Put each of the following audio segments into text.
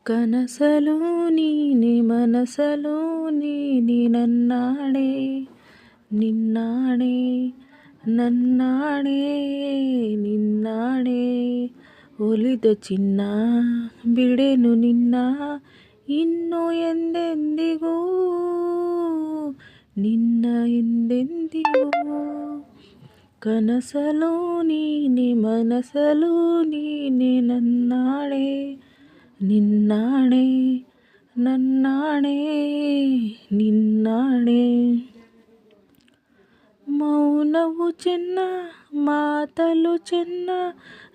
ಕನಸಲು ನೀನೆ ಮನಸಲು ನೀನೆ ನನ್ನಾಣೆ ನಿನ್ನಾಣೆ ನನ್ನಾಣೆ ನಿನ್ನಾಣೆ ಒಲಿದ ಚಿನ್ನ ಬಿಡೆನು ನಿನ್ನ ಇನ್ನು ಎಂದೆಂದಿಗೂ ನಿನ್ನ ಎಂದೆಂದಿಗೂ ಕನಸಲು ನೀನೆ ಮನಸಲು ನೀನೆ ನನ್ನಾಣೆ ನಿನ್ನಾಣೆ ನನ್ನಾಣೆ ನಿನ್ನಾಣೆ ಮೌನವು ಚೆನ್ನ ಮಾತಲು ಚೆನ್ನ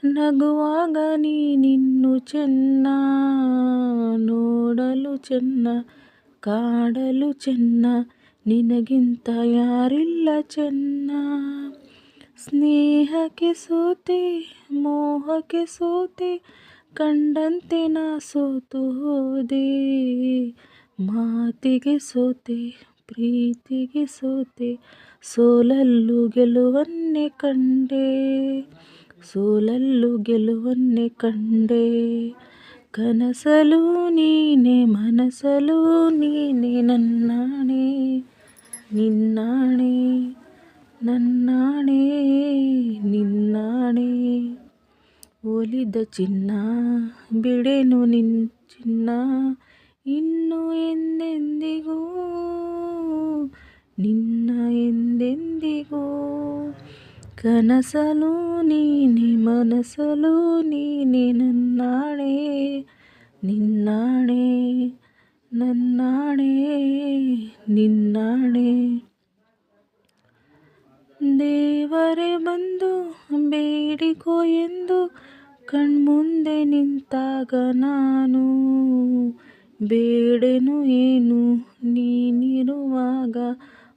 ನಗುವಾಗ ನೀನಿನ್ನು ಚೆನ್ನ ನೋಡಲು ಚೆನ್ನ ಕಾಡಲು ಚೆನ್ನ ನಿನಗಿಂತ ಯಾರಿಲ್ಲ ಚೆನ್ನ ಸ್ನೇಹಕ್ಕೆ ಸೋತೆ ಮೋಹಕ್ಕೆ ಸೋತೆ ಕಂಡಂತೆ ನಾ ಸೋತು ಹೋದೆ ಮಾತಿಗೆ ಸೋತೆ ಪ್ರೀತಿಗೆ ಸೋತೆ ಸೋಲಲ್ಲೂ ಗೆಲುವನ್ನೇ ಕಂಡೆ ಸೋಲಲ್ಲೂ ಗೆಲುವನ್ನೇ ಕಂಡೆ ಕನಸಲು ನೀನೆ ಮನಸಲು ನೀನೆ ನನ್ನಾಣೆ ನಿನ್ನಾಣೆ ನನ್ನಾಣೆ ನಿನ್ನಾಣೆ ಒಲಿದ ಚಿನ್ನ ಬಿಡೆನು ಚಿನ್ನ ಇನ್ನು ಎಂದೆಂದಿಗೂ ನಿನ್ನ ಎಂದೆಂದಿಗೂ ಕನಸಲು ನೀನೆ ಮನಸಲು ನೀನೆ ನನ್ನಾಣೆ ನಿನ್ನಾಣೆ ನನ್ನಾಣೆ ನಿನ್ನಾಣೆ ದೇವರೇ ಬಂದು ಬೇಡಿಕೋ ಎಂದು ಕಣ್ಮುಂದೆ ನಿಂತಾಗ ನಾನು ಬೇಡೆನು ಏನು ನೀನಿರುವಾಗ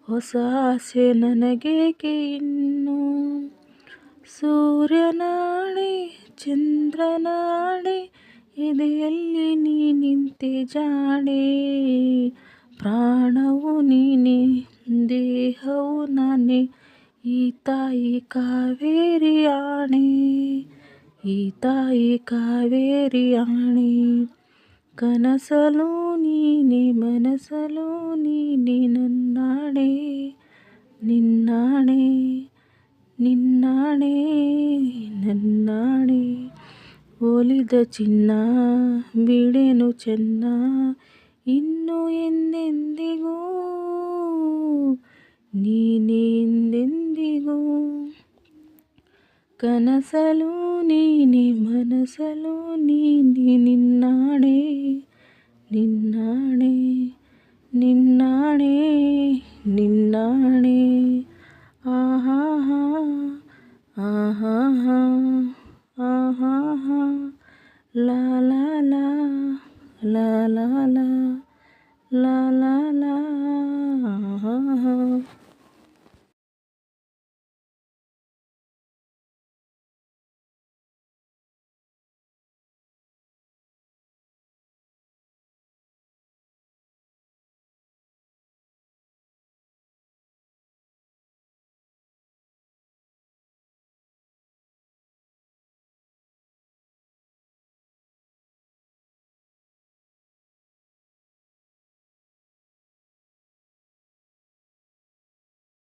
ಹೊಸ ಆಸೆ ನನಗೇಕೆ ಇನ್ನು ಸೂರ್ಯನಾಣೆ ಚಂದ್ರನಾಣೆ ಎದೆಯಲ್ಲಿ ನೀ ನಿಂತೆ ಜಾಣೆ ಪ್ರಾಣವು ನೀನೆ ದೇಹವು ನಾನೇ ಈ ತಾಯಿ ಕಾವೇರಿ ಆಣೆ ಈ ತಾಯಿ ಕಾವೇರಿ ಆಣೆ ಕನಸಲು ನೀನೆ ಮನಸಲು ನೀನೆ ನನ್ನಾಣೆ ನಿನ್ನಾಣೆ ನಿನ್ನಾಣೆ ನನ್ನಾಣೆ ಒಲಿದ ಚಿನ್ನ ಬಿಡೆನು ಚೆನ್ನ ಇನ್ನು ಎಂದೆಂದಿಗೂ ನೀನೆ ಎಂದೆಂದಿಗೂ ಕನಸಲು ನೀನೆ ಮನಸಲು ನೀನೆ ನಿನ್ನಾಣೆ ನಿನ್ನಾಣೆ ನಿನ್ನಾಣೆ ನಿನ್ನಾಣೆ ಆಹಾ ಆಹಾ ಆಹಾ ಲಾ ಲಾ ಲಾ ಲಾ ಲಾ ಲಾ ಲಾ ಲಾ ಲಾ